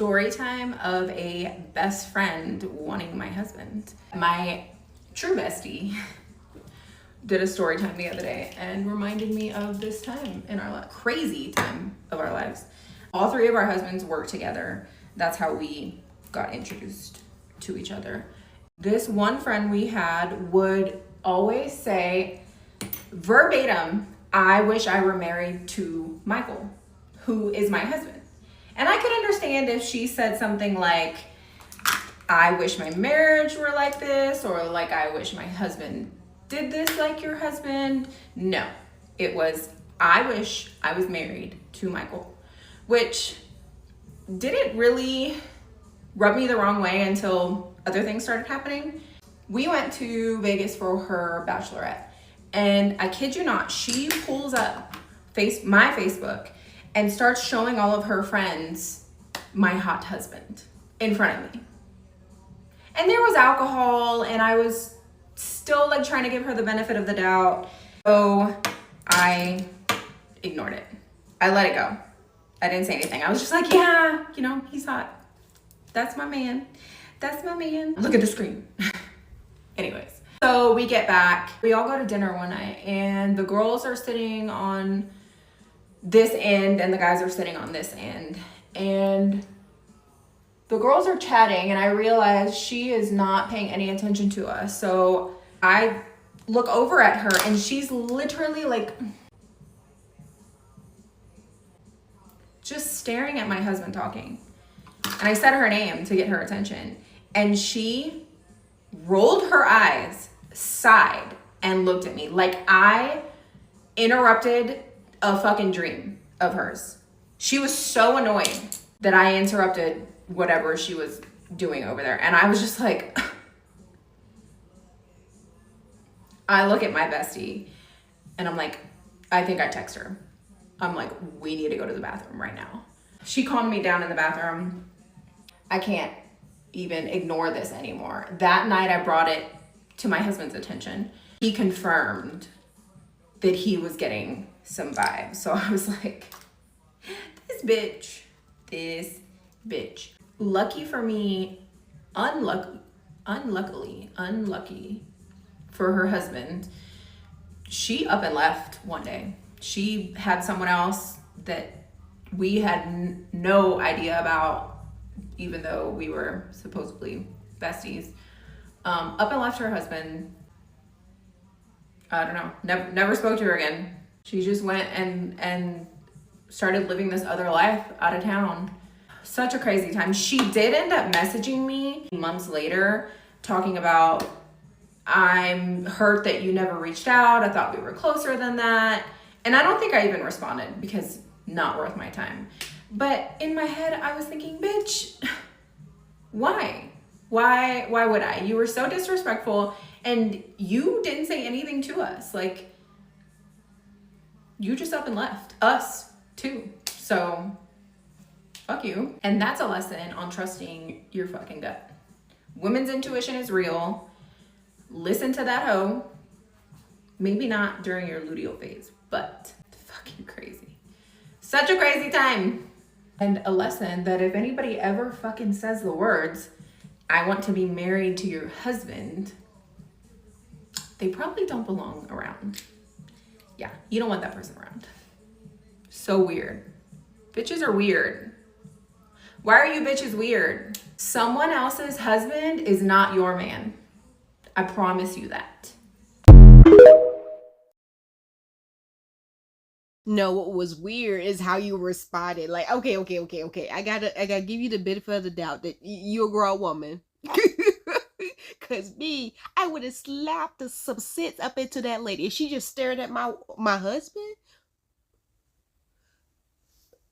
Story time of a best friend wanting my husband. My true bestie did a story time the other day and reminded me of this time in our crazy time of our lives. All three of our husbands work together. That's how we got introduced to each other. This one friend we had would always say verbatim, "I wish I were married to Michael, who is my husband." And I could understand if she said something like, "I wish my marriage were like this," or like, "I wish my husband did this like your husband." No, it was, "I wish I was married to Michael," which didn't really rub me the wrong way until other things started happening. We went to Vegas for her bachelorette, and I kid you not, she pulls up my Facebook and starts showing all of her friends my hot husband in front of me. And there was alcohol, and I was still like trying to give her the benefit of the doubt. So I ignored it. I let it go. I didn't say anything. I was just like, yeah, you know, he's hot. That's my man. That's my man. Look at the screen. Anyways, so we get back. We all go to dinner one night, and the girls are sitting on this end and the guys are sitting on this end, and the girls are chatting, and I realize she is not paying any attention to us. So I look over at her, and she's literally like just staring at my husband talking. And I said her name to get her attention, and she rolled her eyes, sighed, and looked at me like I interrupted a fucking dream of hers. She was so annoyed that I interrupted whatever she was doing over there. And I was just like, I look at my bestie and I'm like, I think I text her. I'm like, we need to go to the bathroom right now. She calmed me down in the bathroom. I can't even ignore this anymore. That night I brought it to my husband's attention. He confirmed that he was getting some vibes. So I was like, this bitch. Lucky for me, unlucky for her husband, she up and left one day. She had someone else that we had no idea about, even though we were supposedly besties. Up and left her husband. I don't know, never spoke to her again. She just went and started living this other life out of town. Such a crazy time. She did end up messaging me months later talking about, "I'm hurt that you never reached out. I thought we were closer than that." And I don't think I even responded because not worth my time. But in my head, I was thinking, bitch, why? Why would I? You were so disrespectful, and you didn't say anything to us. Like, you just up and left us too. So fuck you. And that's a lesson on trusting your fucking gut. Women's intuition is real. Listen to that hoe. Maybe not during your luteal phase, but fucking crazy. Such a crazy time. And a lesson that if anybody ever fucking says the words, "I want to be married to your husband," they probably don't belong around. Yeah, you don't want that person around. So weird. Bitches are weird. Why are you bitches weird? Someone else's husband is not your man. I promise you that. No, what was weird is how you responded. Like, okay. I gotta give you the benefit of the doubt that you're a grown woman. Cause me, I would have slapped some sense up into that lady. If she just stared at my husband.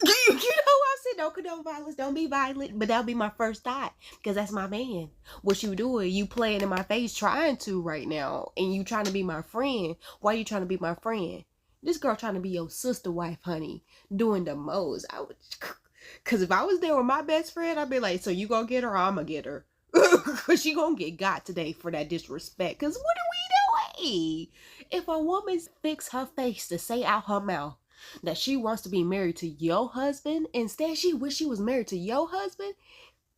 You know what I said? Don't condone violence. Don't be violent. But that'll be my first thought. Because that's my man. What you doing? You playing in my face trying to right now. And you trying to be my friend. Why you trying to be my friend? This girl trying to be your sister wife, honey. Doing the most. Because if I was there with my best friend, I'd be like, so you gonna get her or I'm gonna get her? Because she gonna get got today for that disrespect. Because what are we doing? If a woman fix her face to say out her mouth, that she wants to be married to your husband. Instead, she wish she was married to your husband.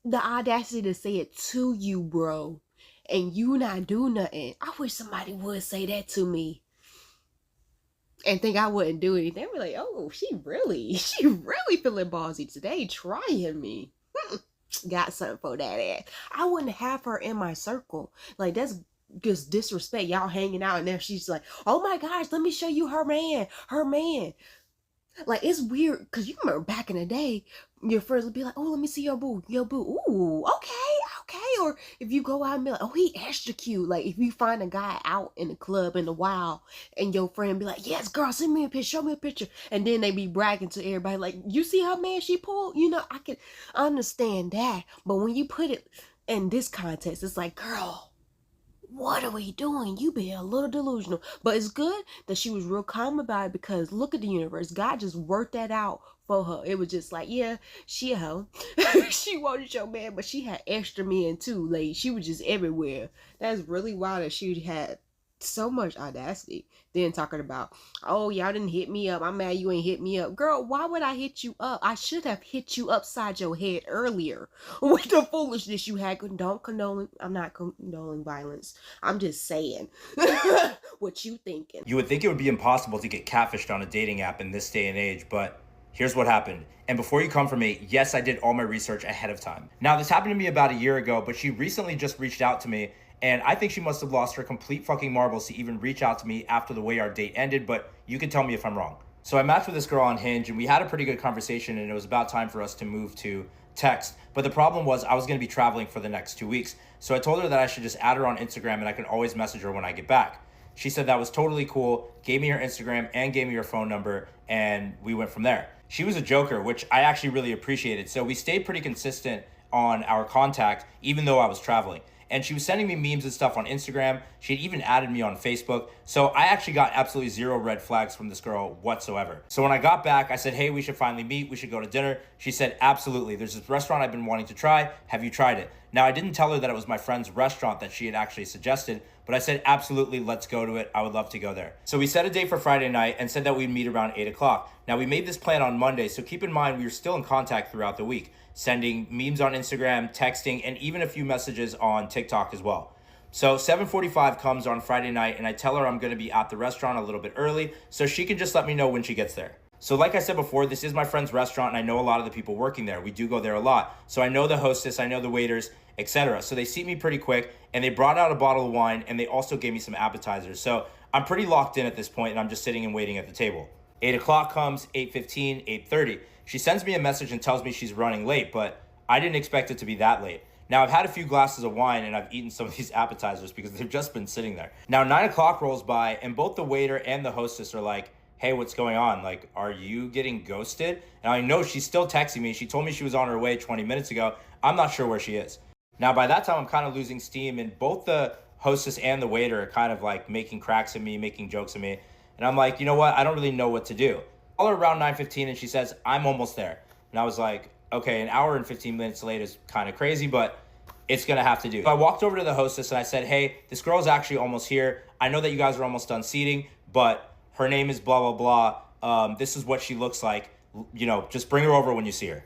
The audacity to say it to you, bro, and you not do nothing. I wish somebody would say that to me and think I wouldn't do anything. I'd be like, oh, she really feeling ballsy today, trying me. Got something for that ass. I wouldn't have her in my circle. Like, that's just disrespect. Y'all hanging out and then she's like, oh my gosh, let me show you her man. Like, it's weird because you remember back in the day, your friends would be like, oh, let me see your boo. Ooh, okay. Or if you go out and be like, oh, he extra cute. Like, if you find a guy out in the club in the wild and your friend be like, yes, girl, send me a picture, show me a picture. And then they be bragging to everybody like, you see her man she pulled? You know, I can understand that. But when you put it in this context, it's like, girl, what are we doing? You be a little delusional. But it's good that she was real calm about it because look at the universe. God just worked that out for her. It was just like, yeah, she a hoe. She wanted your man, but she had extra men too. Like, she was just everywhere. That's really wild that she had so much audacity. Then talking about, oh, y'all didn't hit me up. I'm mad you ain't hit me up. Girl, why would I hit you up? I should have hit you upside your head earlier with the foolishness you had. Don't condone. I'm not condoning violence. I'm just saying what you thinking. You would think it would be impossible to get catfished on a dating app in this day and age, but here's what happened. And before you come for me, yes, I did all my research ahead of time. Now, this happened to me about a year ago, but she recently just reached out to me. And I think she must have lost her complete fucking marbles to even reach out to me after the way our date ended, but you can tell me if I'm wrong. So I matched with this girl on Hinge and we had a pretty good conversation and it was about time for us to move to text. But the problem was I was gonna be traveling for the next 2 weeks. So I told her that I should just add her on Instagram and I can always message her when I get back. She said that was totally cool, gave me her Instagram and gave me her phone number, and we went from there. She was a joker, which I actually really appreciated. So we stayed pretty consistent on our contact, even though I was traveling. And she was sending me memes and stuff on Instagram. She had even added me on Facebook. So I actually got absolutely zero red flags from this girl whatsoever. So when I got back, I said, hey, we should finally meet. We should go to dinner. She said, absolutely. There's this restaurant I've been wanting to try. Have you tried it? Now, I didn't tell her that it was my friend's restaurant that she had actually suggested, but I said, absolutely, let's go to it. I would love to go there. So we set a date for Friday night and said that we'd meet around 8 o'clock. Now, we made this plan on Monday, so keep in mind we were still in contact throughout the week, sending memes on Instagram, texting, and even a few messages on TikTok as well. So 7:45 comes on Friday night, and I tell her I'm going to be at the restaurant a little bit early, so she can just let me know when she gets there. So like I said before, this is my friend's restaurant, and I know a lot of the people working there. We do go there a lot. So I know the hostess, I know the waiters, etc. So they seat me pretty quick, and they brought out a bottle of wine, and they also gave me some appetizers. So I'm pretty locked in at this point, and I'm just sitting and waiting at the table. 8 o'clock comes, 8:15, 8:30. She sends me a message and tells me she's running late, but I didn't expect it to be that late. Now, I've had a few glasses of wine and I've eaten some of these appetizers because they've just been sitting there. Now, 9 o'clock rolls by and both the waiter and the hostess are like, hey, what's going on? Like, are you getting ghosted? And I know she's still texting me. She told me she was on her way 20 minutes ago. I'm not sure where she is. Now, by that time, I'm kind of losing steam and both the hostess and the waiter are kind of like making cracks at me, making jokes at me. And I'm like, you know what? I don't really know what to do. I call her around 9:15 and she says, I'm almost there. And I was like, okay, an hour and 15 minutes late is kind of crazy, but it's gonna have to do. So I walked over to the hostess and I said, hey, this girl's actually almost here. I know that you guys are almost done seating, but her name is blah, blah, blah. This is what she looks like. You know, just bring her over when you see her.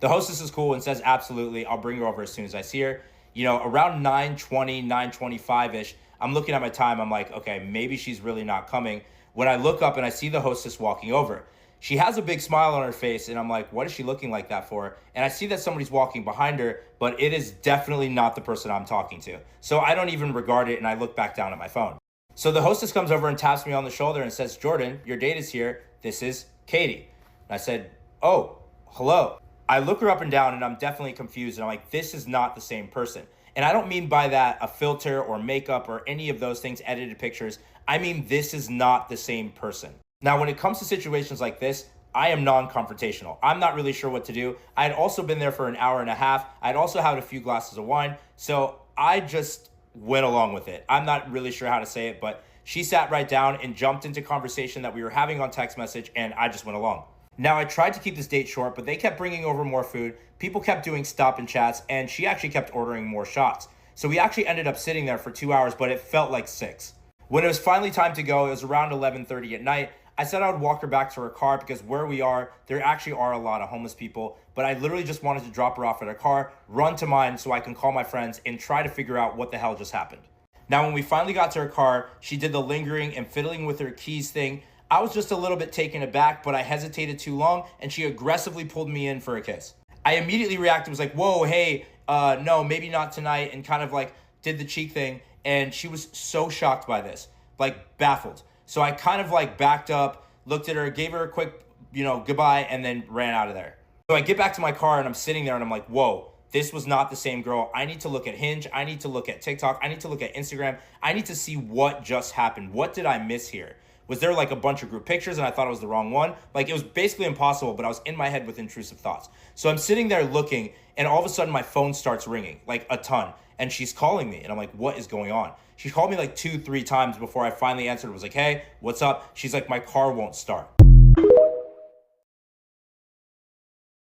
The hostess is cool and says, absolutely, I'll bring her over as soon as I see her. You know, around 9:20, 9:25-ish, I'm looking at my time. I'm like, okay, maybe she's really not coming. When I look up and I see the hostess walking over, she has a big smile on her face and I'm like, what is she looking like that for? And I see that somebody's walking behind her, but it is definitely not the person I'm talking to. So I don't even regard it and I look back down at my phone. So the hostess comes over and taps me on the shoulder and says, Jordan, your date is here. This is Katie. And I said, oh, hello. I look her up and down and I'm definitely confused. And I'm like, this is not the same person. And I don't mean by that a filter or makeup or any of those things, edited pictures. I mean, this is not the same person. Now, when it comes to situations like this, I am non-confrontational. I'm not really sure what to do. I had also been there for an hour and a half. I'd also had a few glasses of wine. So I just went along with it. I'm not really sure how to say it, but she sat right down and jumped into conversation that we were having on text message, and I just went along. Now, I tried to keep this date short, but they kept bringing over more food. People kept doing stop and chats, and she actually kept ordering more shots. So we actually ended up sitting there for 2 hours, but it felt like 6. When it was finally time to go, it was around 11:30 at night. I said I would walk her back to her car because where we are, there actually are a lot of homeless people, but I literally just wanted to drop her off at her car, run to mine so I can call my friends and try to figure out what the hell just happened. Now, when we finally got to her car, she did the lingering and fiddling with her keys thing. I was just a little bit taken aback, but I hesitated too long and she aggressively pulled me in for a kiss. I immediately reacted, was like, whoa, hey, no, maybe not tonight, and kind of like did the cheek thing. And she was so shocked by this, like baffled. So I kind of like backed up, looked at her, gave her a quick, goodbye, and then ran out of there. So I get back to my car and I'm sitting there and I'm like, whoa, this was not the same girl. I need to look at Hinge. I need to look at TikTok. I need to look at Instagram. I need to see what just happened. What did I miss here? Was there like a bunch of group pictures and I thought it was the wrong one? Like, it was basically impossible, but I was in my head with intrusive thoughts. So I'm sitting there looking and all of a sudden my phone starts ringing, like a ton. And she's calling me and I'm like, what is going on? She called me like 2-3 times before I finally answered. It was like, hey, what's up? She's like, my car won't start.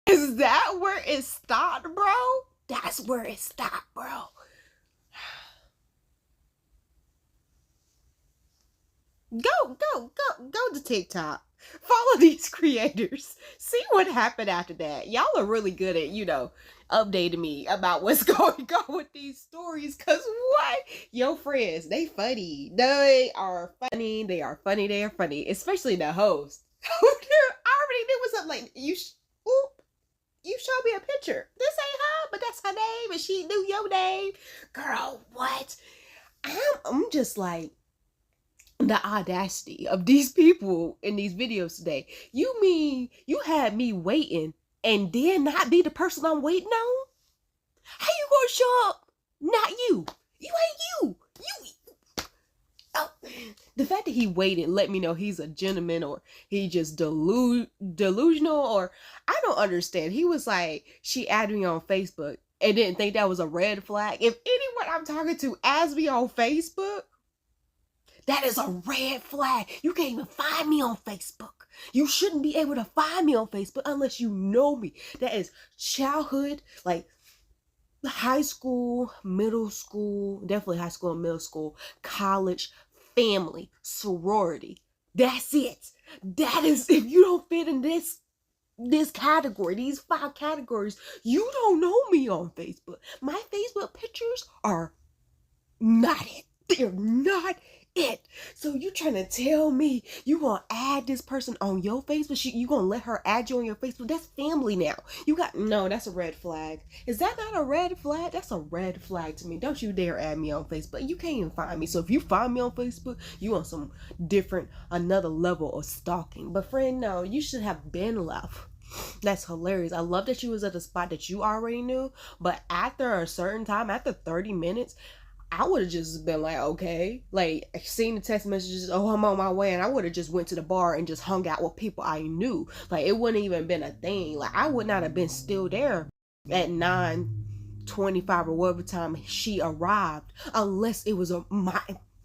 Is that where it stopped, bro? That's where it stopped, bro. Go to TikTok. Follow these creators. See what happened after that. Y'all are really good at, updating me about what's going on with these stories. Cause what? Your friends, they funny. They are funny. They are funny. They are funny. Especially the host. I already knew what's up. Like, you showed me a picture. This ain't her, but that's her name, and she knew your name. Girl, what? I'm just like, the audacity of these people in these videos today. You mean you had me waiting and then not be the person I'm waiting on? How you gonna show up? Not you. You ain't you. Oh, the fact that he waited let me know he's a gentleman or he just delusional, or I don't understand. He was like, she added me on Facebook and didn't think that was a red flag. If anyone I'm talking to adds me on Facebook, that is a red flag. You can't even find me on Facebook. You shouldn't be able to find me on Facebook unless you know me. That is childhood, like high school, middle school, definitely high school and middle school, college, family, sorority. That's it. That is, if you don't fit in this category, these 5 categories, you don't know me on Facebook. My Facebook pictures are not it. They're not it. So you trying to tell me you gonna add this person on your Facebook? You gonna let her add you on your Facebook? That's family now. No, that's a red flag. Is that not a red flag? That's a red flag to me. Don't you dare add me on Facebook. You can't even find me. So if you find me on Facebook, you on some different, another level of stalking. But friend, no, you should have been left. That's hilarious. I love that you was at a spot that you already knew, but after a certain time, after 30 minutes, I would have just been like, okay, like seeing the text messages, oh, I'm on my way, and I would have just went to the bar and just hung out with people I knew. Like, it wouldn't even been a thing. Like, I would not have been still there at 9:25 or whatever time she arrived, unless it was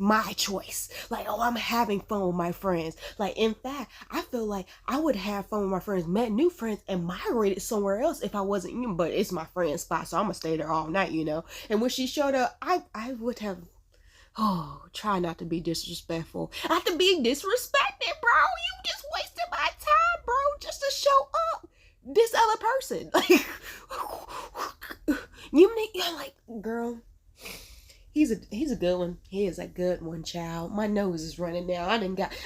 my choice. Like, oh, I'm having fun with my friends. Like, in fact, I feel like I would have fun with my friends, met new friends, and migrated somewhere else if I wasn't, but it's my friend's spot, so I'm gonna stay there all night, And when she showed up, I would have, try not to be disrespectful. After being disrespected, bro, you just wasted my time, bro, just to show up. This other person, like, you're like, girl, he's a good one. He is a good one, child. My nose is running now.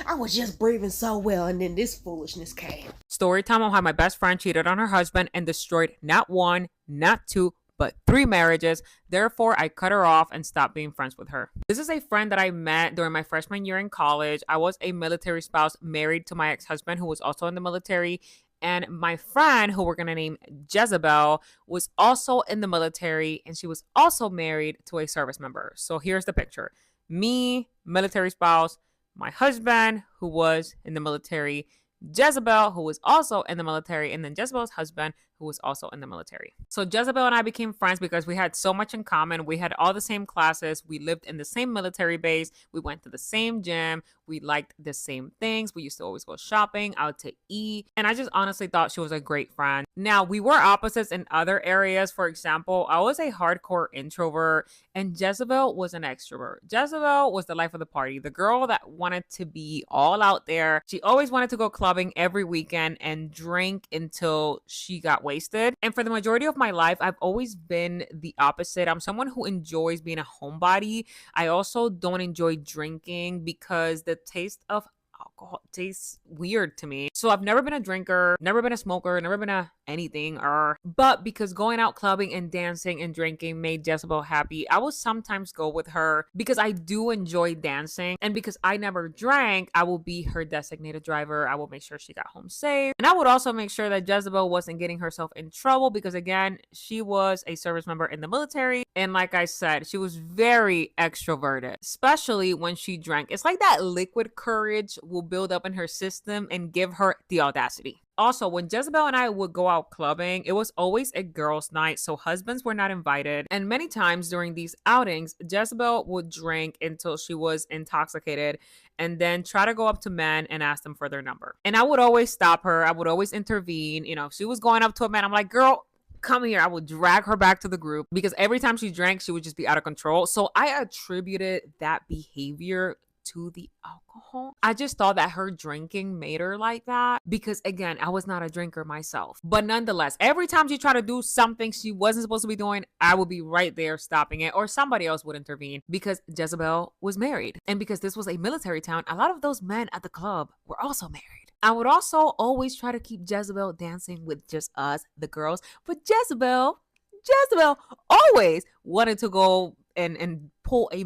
I was just breathing so well, and then this foolishness came. Story time on how my best friend cheated on her husband and destroyed not 1, not 2, but 3 marriages. Therefore, I cut her off and stopped being friends with her. This is a friend that I met during my freshman year in college. I was a military spouse married to my ex-husband who was also in the military. And my friend, who we're going to name Jezebel, was also in the military, and she was also married to a service member. So here's the picture. Me, military spouse, my husband, who was in the military, Jezebel, who was also in the military, and then Jezebel's husband, who who was also in the military. So Jezebel and I became friends because we had so much in common. We had all the same classes. We lived in the same military base. We went to the same gym. We liked the same things. We used to always go shopping, out to eat. And I just honestly thought she was a great friend. Now, we were opposites in other areas. For example, I was a hardcore introvert and Jezebel was an extrovert. Jezebel was the life of the party, the girl that wanted to be all out there. She always wanted to go clubbing every weekend and drink until she got wasted. And for the majority of my life, I've always been the opposite. I'm someone who enjoys being a homebody. I also don't enjoy drinking because the taste of alcohol tastes weird to me. So I've never been a drinker, never been a smoker, never been a anything. But because going out clubbing and dancing and drinking made Jezebel happy, I will sometimes go with her because I do enjoy dancing. And because I never drank, I will be her designated driver. I will make sure she got home safe. And I would also make sure that Jezebel wasn't getting herself in trouble because, again, she was a service member in the military. And like I said, she was very extroverted, especially when she drank. It's like that liquid courage will build up in her system and give her the audacity. Also, when Jezebel and I would go out clubbing, it was always a girls' night, so husbands were not invited. And many times during these outings, Jezebel would drink until she was intoxicated and then try to go up to men and ask them for their number. And I would always stop her. I would always intervene. You know, if she was going up to a man, I'm like, girl, come here. I would drag her back to the group because every time she drank, she would just be out of control. So I attributed that behavior to the alcohol. I just thought that her drinking made her like that because, again, I was not a drinker myself. But nonetheless, every time she tried to do something she wasn't supposed to be doing, I would be right there stopping it, or somebody else would intervene because Jezebel was married. And because this was a military town, a lot of those men at the club were also married. I would also always try to keep Jezebel dancing with just us, the girls. But Jezebel always wanted to go and pull a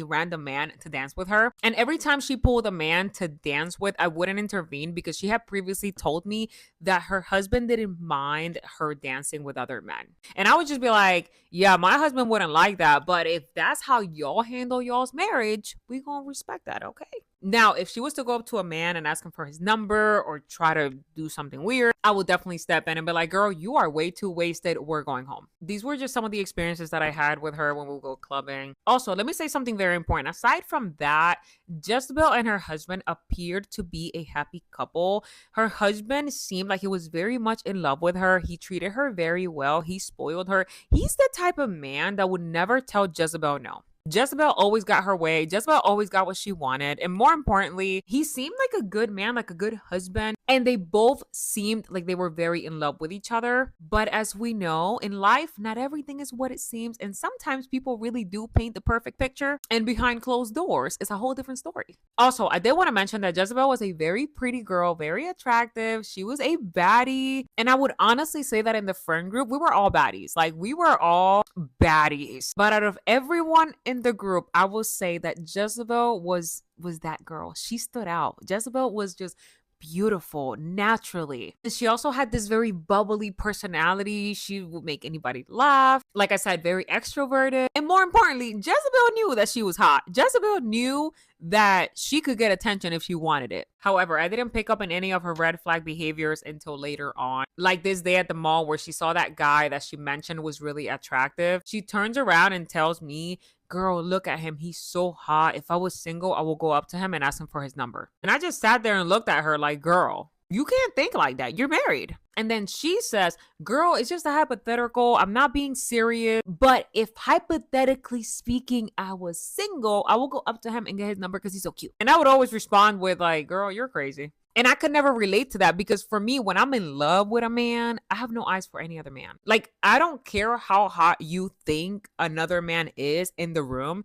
random man to dance with her. And every time she pulled a man to dance with, I wouldn't intervene because she had previously told me that her husband didn't mind her dancing with other men. And I would just be like, yeah, my husband wouldn't like that, but if that's how y'all handle y'all's marriage, we gonna respect that, okay? Now, if she was to go up to a man and ask him for his number or try to do something weird, I would definitely step in and be like, girl, you are way too wasted. We're going home. These were just some of the experiences that I had with her when we would go clubbing. Also, let me say something very important. Aside from that, Jezebel and her husband appeared to be a happy couple. Her husband seemed like he was very much in love with her. He treated her very well. He spoiled her. He's the type of man that would never tell Jezebel no. Jezebel always got her way. Jezebel always got what she wanted. And more importantly, he seemed like a good man, like a good husband. And they both seemed like they were very in love with each other. But as we know, in life, not everything is what it seems. And sometimes people really do paint the perfect picture. And behind closed doors, it's a whole different story. Also, I did want to mention that Jezebel was a very pretty girl, very attractive. She was a baddie. And I would honestly say that in the friend group, we were all baddies. Like, we were all baddies. But out of everyone in the group, I will say that Jezebel was that girl. She stood out. Jezebel was just beautiful naturally. She also had this very bubbly personality. She would make anybody laugh. Like I said, very extroverted. And more importantly, Jezebel knew that she was hot. Jezebel knew that she could get attention if she wanted it. However, I didn't pick up on any of her red flag behaviors until later on. Like this day at the mall where she saw that guy that she mentioned was really attractive. She turns around and tells me, girl, look at him. He's so hot. If I was single, I will go up to him and ask him for his number. And I just sat there and looked at her like, girl, you can't think like that. You're married. And then she says, girl, it's just a hypothetical. I'm not being serious. But if hypothetically speaking, I was single, I will go up to him and get his number because he's so cute. And I would always respond with like, girl, you're crazy. And I could never relate to that because for me, when I'm in love with a man, I have no eyes for any other man. Like, I don't care how hot you think another man is in the room.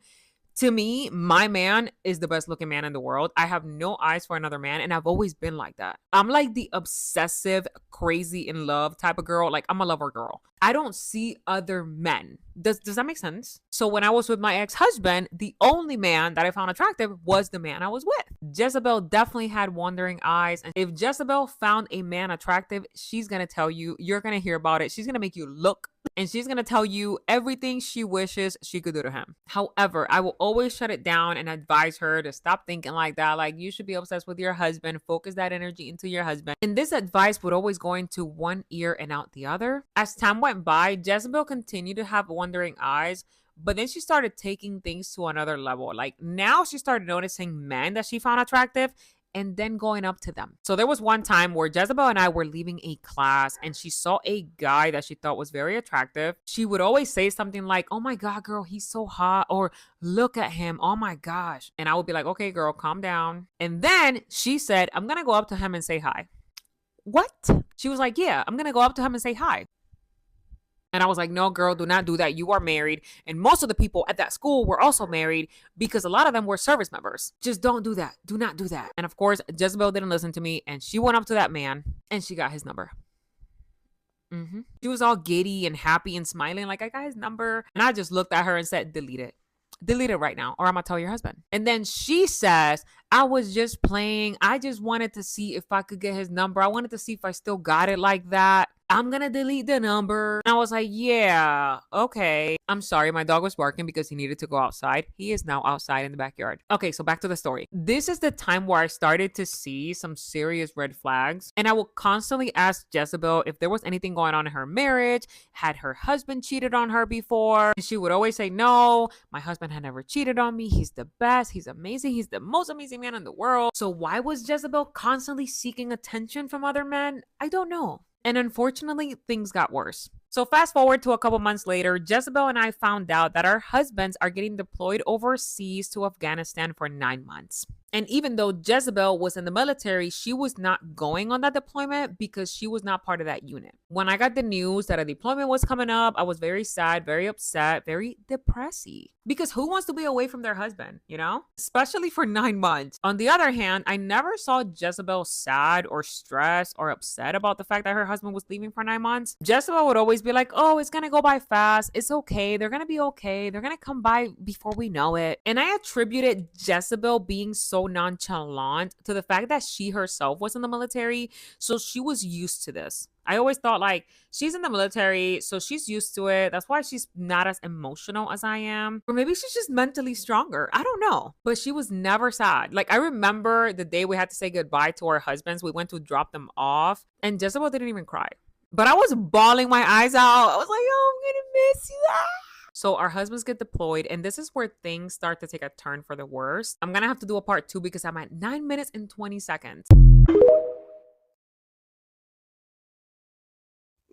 To me, my man is the best looking man in the world. I have no eyes for another man, and I've always been like that. I'm like the obsessive, crazy in love type of girl. Like, I'm a lover girl. I don't see other men. Does that make sense? So when I was with my ex-husband, the only man that I found attractive was the man I was with. Jezebel definitely had wandering eyes. And if Jezebel found a man attractive, she's going to tell you, you're going to hear about it. She's going to make you look, and she's going to tell you everything she wishes she could do to him. However, I will always shut it down and advise her to stop thinking like that. Like, you should be obsessed with your husband, focus that energy into your husband. And this advice would always go into one ear and out the other. As time went by, Jezebel continued to have wandering eyes, but then she started taking things to another level. Like, now she started noticing men that she found attractive and then going up to them. So there was one time where Jezebel and I were leaving a class and she saw a guy that she thought was very attractive. She would always say something like, "Oh my God, girl, he's so hot," or "Look at him. Oh my gosh." And I would be like, "Okay, girl, calm down." And then she said, "I'm going to go up to him and say hi." What? She was like, "Yeah, I'm going to go up to him and say hi." And I was like, "No, girl, do not do that. You are married." And most of the people at that school were also married because a lot of them were service members. Just don't do that. Do not do that. And of course, Jezebel didn't listen to me. And she went up to that man and she got his number. She was all giddy and happy and smiling like, "I got his number." And I just looked at her and said, "Delete it. Delete it right now, or I'm going to tell your husband." And then she says, "I was just playing. I just wanted to see if I could get his number. I wanted to see if I still got it like that. I'm going to delete the number." And I was like, "Yeah, okay. I'm sorry. My dog was barking because he needed to go outside. He is now outside in the backyard." Okay, so back to the story. This is the time where I started to see some serious red flags. And I will constantly ask Jezebel if there was anything going on in her marriage. Had her husband cheated on her before? And she would always say, "No, my husband had never cheated on me. He's the best. He's amazing. He's the most amazing man in the world." So why was Jezebel constantly seeking attention from other men? I don't know. And unfortunately, things got worse. So fast forward to a couple months later, Jezebel and I found out that our husbands are getting deployed overseas to Afghanistan for 9 months. And even though Jezebel was in the military, she was not going on that deployment because she was not part of that unit. When I got the news that a deployment was coming up, I was very sad, very upset, very depressy. Because who wants to be away from their husband, you know? Especially for 9 months. On the other hand, I never saw Jezebel sad or stressed or upset about the fact that her husband was leaving for 9 months. Jezebel would always be like, "Oh, it's gonna go by fast. It's okay. They're gonna be okay. They're gonna come by before we know it." And I attributed Jezebel being so nonchalant to the fact that she herself was in the military, so she was used to this. I always thought, like, she's in the military, so she's used to it. That's why she's not as emotional as I am. Or maybe she's just mentally stronger. I don't know. But she was never sad. Like, I remember the day we had to say goodbye to our husbands. We went to drop them off, and Jezebel didn't even cry. But I was bawling my eyes out. I was like, "Oh, I'm gonna miss you." So our husbands get deployed, and this is where things start to take a turn for the worst. I'm gonna have to do a part 2 because I'm at 9 minutes and 20 seconds.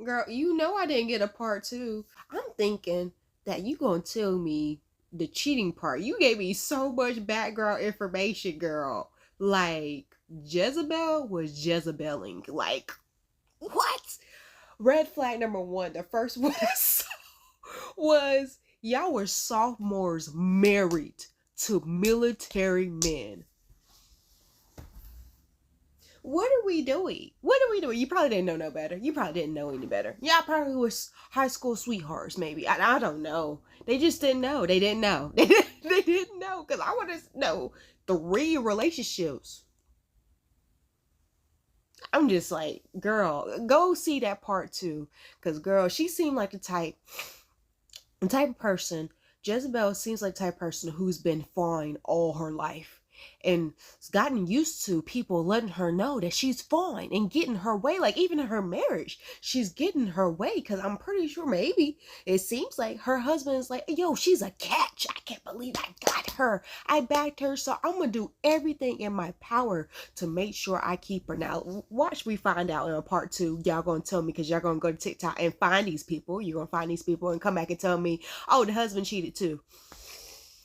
Girl, you know I didn't get a part 2. I'm thinking that you gonna tell me the cheating part. You gave me so much background information, girl. Like, Jezebel was Jezebeling. Like, what? Red flag number 1, the first one I saw was y'all were sophomores married to military men. What are we doing? What are we doing? You probably didn't know no better. You probably didn't know any better. Y'all probably was high school sweethearts, maybe. I don't know. They just didn't know. They didn't know. They didn't know. Because I want to know 3 relationships. I'm just like, girl, go see that part 2. Because, girl, she seemed like the type of person. Jezebel seems like the type of person who's been fine all her life. And has gotten used to people letting her know that she's fine and getting her way. Like, even in her marriage, she's getting her way. Because I'm pretty sure maybe it seems like her husband is like, "Yo, she's a catch. I can't believe I got her. I backed her. So I'm going to do everything in my power to make sure I keep her." Now, watch me find out in a part 2. Y'all going to tell me, because y'all going to go to TikTok and find these people. You're going to find these people and come back and tell me, "Oh, the husband cheated too."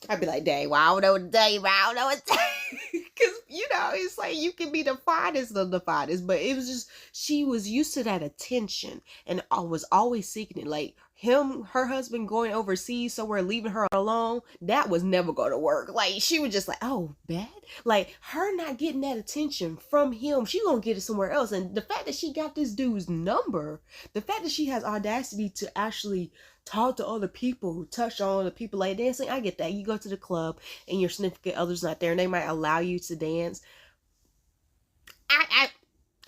I'd be like, "Dang, well, I don't know what to tell you, but I don't know what to tell you." Because, you know, it's like you can be the finest of the finest. But it was just, she was used to that attention and I was always seeking it. Like, her husband going overseas somewhere, leaving her alone, that was never going to work. Like, she was just like, "Oh, bad?" Like, her not getting that attention from him, she gonna get it somewhere else. And the fact that she got this dude's number, the fact that she has audacity to actually talk to other people, touch on other people like dancing, I get that. You go to the club and your significant other's not there and they might allow you to dance.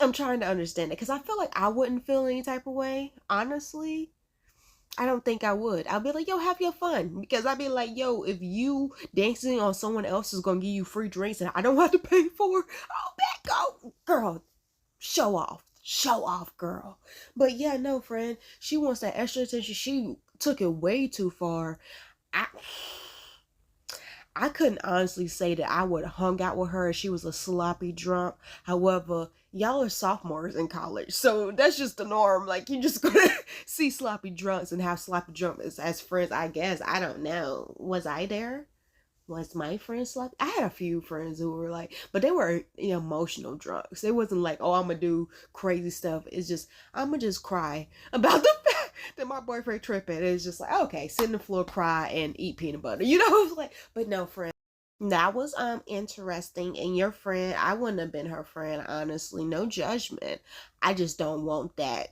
I'm trying to understand it because I feel like I wouldn't feel any type of way, honestly. I don't think I would. I'll be like, yo, have your fun. Because I'd be like, yo, if you dancing on someone else is gonna give you free drinks and I don't have to pay for it, oh, back off. Girl, show off. Show off, girl. But yeah, no, friend. She wants that extra attention. She took it way too far. I couldn't honestly say that I would have hung out with her if she was a sloppy drunk. However, y'all are sophomores in college, so that's just the norm. Like, you just gonna see sloppy drunks and have sloppy drunks as friends, I guess. I don't know. Was I there? Was my friend sloppy? I had a few friends who were like, but they were emotional drunks. It wasn't like, oh, I'm gonna do crazy stuff. It's just, I'm gonna just cry about the fact that my boyfriend tripping. It's just like, okay, sit on the floor, cry, and eat peanut butter. Like, but no, friend. That was interesting. And your friend, I wouldn't have been her friend, honestly. No judgment. I just don't want that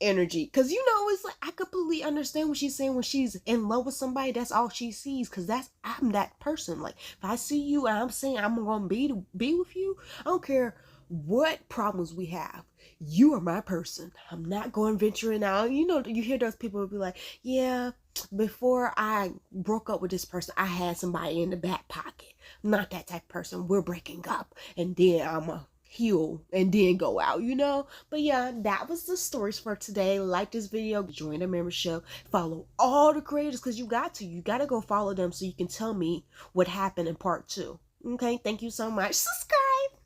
energy, because it's like, I completely understand what she's saying. When she's in love with somebody, that's all she sees, because I'm that person. Like, if I see you and I'm saying I'm gonna be with you, I don't care what problems we have, you are my person. I'm not going venturing out. You hear those people will be like, yeah, before I broke up with this person, I had somebody in the back pocket. I'm not that type of person. We're breaking up and then I'm a heal and then go out, but yeah, that was the stories for today. Like this video, join the membership, follow all the creators, because you got to go follow them so you can tell me what happened in part 2. Okay, thank you so much. Subscribe.